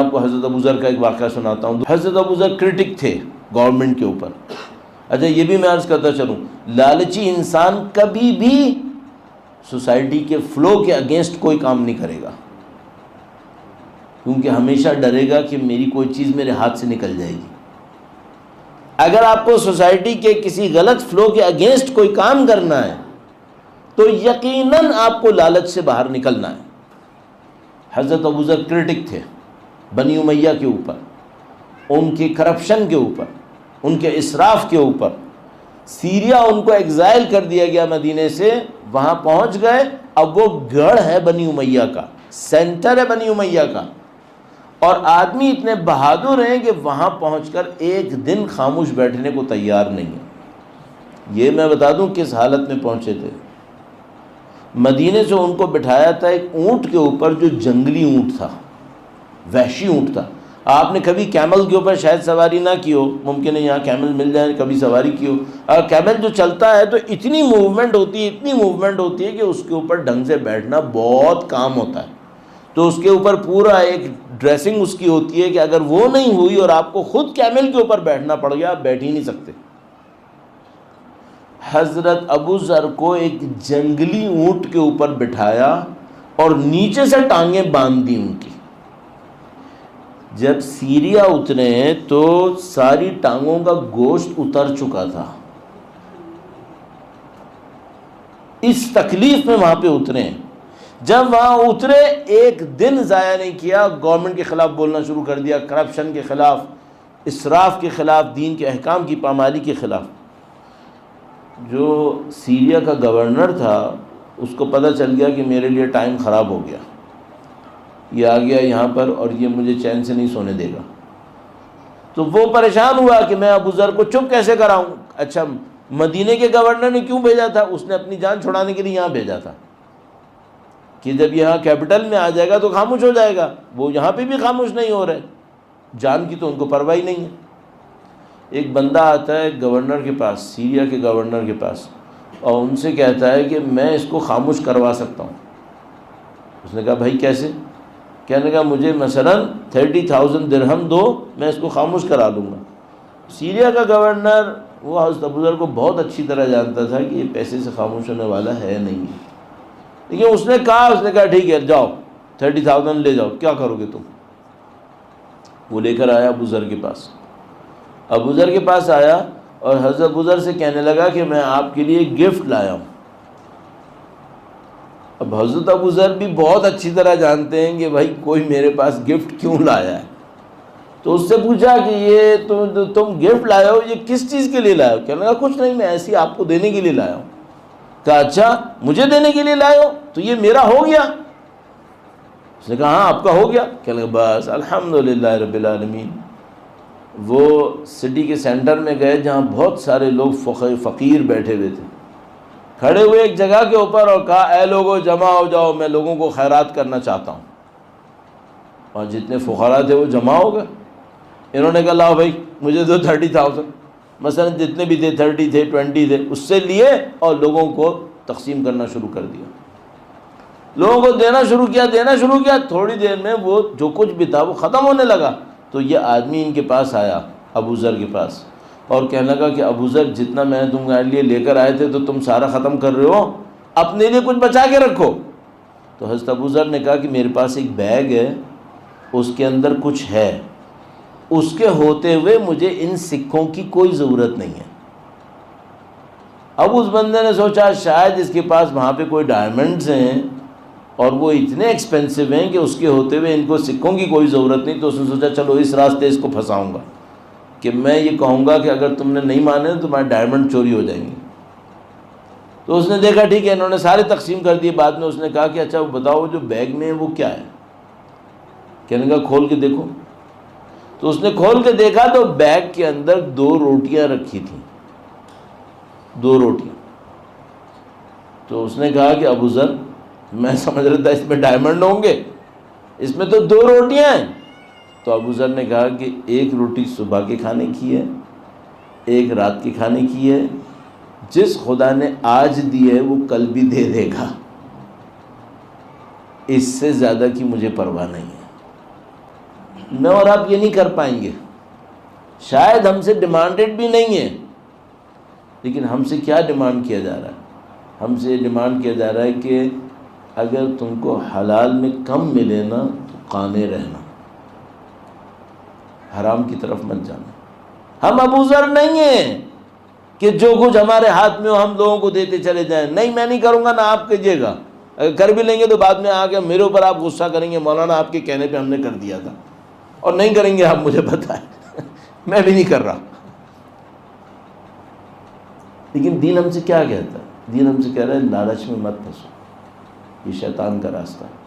آپ کو حضرت ابو ذر کا ایک واقعہ سناتا ہوں. حضرت ابو ذر کرٹک تھے گورنمنٹ کے اوپر. اچھا یہ بھی میں عرض کرتا چلوں، لالچی انسان کبھی بھی سوسائٹی کے فلو کے اگینسٹ کوئی کام نہیں کرے گا، کیونکہ ہمیشہ ڈرے گا کہ میری کوئی چیز میرے ہاتھ سے نکل جائے گی. اگر آپ کو سوسائٹی کے کسی غلط فلو کے اگینسٹ کوئی کام کرنا ہے تو یقیناً آپ کو لالچ سے باہر نکلنا ہے. حضرت ابو ذر کرٹک تھے بنی امیہ کے اوپر، ان کے کرپشن کے اوپر، ان کے اسراف کے اوپر. سیریا ان کو ایگزائل کر دیا گیا مدینے سے، وہاں پہنچ گئے. اب وہ گڑھ ہے بنی امیہ کا، سینٹر ہے بنی امیہ کا، اور آدمی اتنے بہادر ہیں کہ وہاں پہنچ کر ایک دن خاموش بیٹھنے کو تیار نہیں ہے. یہ میں بتا دوں کس حالت میں پہنچے تھے. مدینے سے ان کو بٹھایا تھا ایک اونٹ کے اوپر جو جنگلی اونٹ تھا، وحشی اونٹ تھا. آپ نے کبھی کیمل کے اوپر شاید سواری نہ کی ہو، ممکن ہے یہاں کیمل مل جائے، کبھی سواری کی ہو. اگر کیمل جو چلتا ہے تو اتنی موومنٹ ہوتی ہے، اتنی موومنٹ ہوتی ہے کہ اس کے اوپر ڈھنگ سے بیٹھنا بہت کام ہوتا ہے. تو اس کے اوپر پورا ایک ڈریسنگ اس کی ہوتی ہے کہ اگر وہ نہیں ہوئی اور آپ کو خود کیمل کے اوپر بیٹھنا پڑ گیا، آپ بیٹھ ہی نہیں سکتے. حضرت ابو ذر کو ایک جنگلی اونٹ کے اوپر بٹھایا اور نیچے سے ٹانگیں باندھ دی ان کی. جب سیریا اترے تو ساری ٹانگوں کا گوشت اتر چکا تھا. اس تکلیف میں وہاں پہ اترے. جب وہاں اترے ایک دن ضائع نہیں کیا، گورنمنٹ کے خلاف بولنا شروع کر دیا، کرپشن کے خلاف، اسراف کے خلاف، دین کے احکام کی پامالی کے خلاف. جو سیریا کا گورنر تھا اس کو پتہ چل گیا کہ میرے لیے ٹائم خراب ہو گیا، یہ آ گیا یہاں پر اور یہ مجھے چین سے نہیں سونے دے گا. تو وہ پریشان ہوا کہ میں ابو ذر کو چپ کیسے کراؤں. اچھا مدینے کے گورنر نے کیوں بھیجا تھا؟ اس نے اپنی جان چھڑانے کے لیے یہاں بھیجا تھا کہ جب یہاں کیپٹل میں آ جائے گا تو خاموش ہو جائے گا. وہ یہاں پہ بھی خاموش نہیں ہو رہے، جان کی تو ان کو پرواہ ہی نہیں ہے. ایک بندہ آتا ہے گورنر کے پاس، سیریا کے گورنر کے پاس، اور ان سے کہتا ہے کہ میں اس کو خاموش کروا سکتا ہوں. اس نے کہا بھائی کیسے؟ کہنے کا مجھے مثلاً 30,000 درہم دو، میں اس کو خاموش کرا دوں گا. سیریا کا گورنر وہ حضرت ابو ذر کو بہت اچھی طرح جانتا تھا کہ یہ پیسے سے خاموش ہونے والا ہے نہیں. لیکن اس نے کہا ٹھیک ہے جاؤ 30,000 لے جاؤ، کیا کرو گے تم؟ وہ لے کر آیا ابو ذر کے پاس. ابو ذر کے پاس آیا اور حضرت ابو ذر سے کہنے لگا کہ میں آپ کے لیے گفٹ لایا ہوں. اب حضرت ابو ذر بھی بہت اچھی طرح جانتے ہیں کہ بھائی کوئی میرے پاس گفٹ کیوں لایا ہے. تو اس سے پوچھا کہ یہ تم گفٹ لائے ہو، یہ کس چیز کے لیے لائے ہو؟ کہنے لگا کچھ نہیں، میں ایسی آپ کو دینے کے لیے لایا ہوں. کہا اچھا مجھے دینے کے لیے لائے ہو تو یہ میرا ہو گیا؟ اس نے کہا ہاں آپ کا ہو گیا. کہنے لگا بس الحمدللہ رب العالمین. وہ سٹی کے سینٹر میں گئے جہاں بہت سارے لوگ فقیر بیٹھے ہوئے تھے، کھڑے ہوئے ایک جگہ کے اوپر اور کہا اے لوگوں جمع ہو جاؤ، میں لوگوں کو خیرات کرنا چاہتا ہوں. اور جتنے فقراء تھے وہ جمع ہو گئے. انہوں نے کہا لاؤ بھائی مجھے دو 30,000، مثلا جتنے بھی تھے 30 تھے 20 تھے، اس سے لیے اور لوگوں کو تقسیم کرنا شروع کر دیا. لوگوں کو دینا شروع کیا. تھوڑی دیر میں وہ جو کچھ بھی تھا وہ ختم ہونے لگا. تو یہ آدمی ان کے پاس آیا ابو ذر کے پاس اور کہنے لگا کہ ابو ذر جتنا میں نے تمہارے لیے لے کر آئے تھے تو تم سارا ختم کر رہے ہو، اپنے لیے کچھ بچا کے رکھو. تو حضرت ابو ذر نے کہا کہ میرے پاس ایک بیگ ہے، اس کے اندر کچھ ہے، اس کے ہوتے ہوئے مجھے ان سکوں کی کوئی ضرورت نہیں ہے. اب اس بندے نے سوچا شاید اس کے پاس وہاں پہ کوئی ڈائمنڈز ہیں اور وہ اتنے ایکسپینسو ہیں کہ اس کے ہوتے ہوئے ان کو سکوں کی کوئی ضرورت نہیں. تو اس نے سوچا چلو اس راستے اس کو پھنساؤں گا کہ میں یہ کہوں گا کہ اگر تم نے نہیں مانے تو تمہارے ڈائمنڈ چوری ہو جائیں گے. تو اس نے دیکھا ٹھیک ہے انہوں نے سارے تقسیم کر دیے. بعد میں اس نے کہا کہ اچھا وہ بتاؤ جو بیگ میں ہے وہ کیا ہے؟ کہنے کا کھول کے دیکھو. تو اس نے کھول کے دیکھا تو بیگ کے اندر 2 روٹیاں رکھی تھیں، 2 روٹیاں. تو اس نے کہا کہ ابو ذر میں سمجھ رہا تھا اس میں ڈائمنڈ ہوں گے، اس میں تو 2 روٹیاں ہیں. تو ابو ذر نے کہا کہ ایک روٹی صبح کے کھانے کی ہے، ایک رات کے کھانے کی ہے. جس خدا نے آج دی ہے وہ کل بھی دے دے گا، اس سے زیادہ کی مجھے پرواہ نہیں ہے. میں اور آپ یہ نہیں کر پائیں گے، شاید ہم سے ڈیمانڈڈ بھی نہیں ہے، لیکن ہم سے کیا ڈیمانڈ کیا جا رہا ہے؟ ہم سے ڈیمانڈ کیا جا رہا ہے کہ اگر تم کو حلال میں کم ملے نا تو قانع رہنا، حرام کی طرف مت جانا۔ ہم ابو ذر نہیں ہیں کہ جو کچھ ہمارے ہاتھ میں ہو ہم لوگوں کو دیتے چلے جائیں، نہیں میں نہیں کروں گا، نہ آپ کیجیے گا، اگر کر بھی لیں گے تو بعد میں آ کے میرے اوپر آپ غصہ کریں گے، مولانا آپ کے کہنے پہ ہم نے کر دیا تھا، اور نہیں کریں گے آپ مجھے بتائیں میں بھی نہیں کر رہا۔ لیکن دین ہم سے کیا کہتا ہے؟ دین ہم سے کہہ رہا ہے لالچ میں مت پھنسو، یہ شیطان کا راستہ ہے۔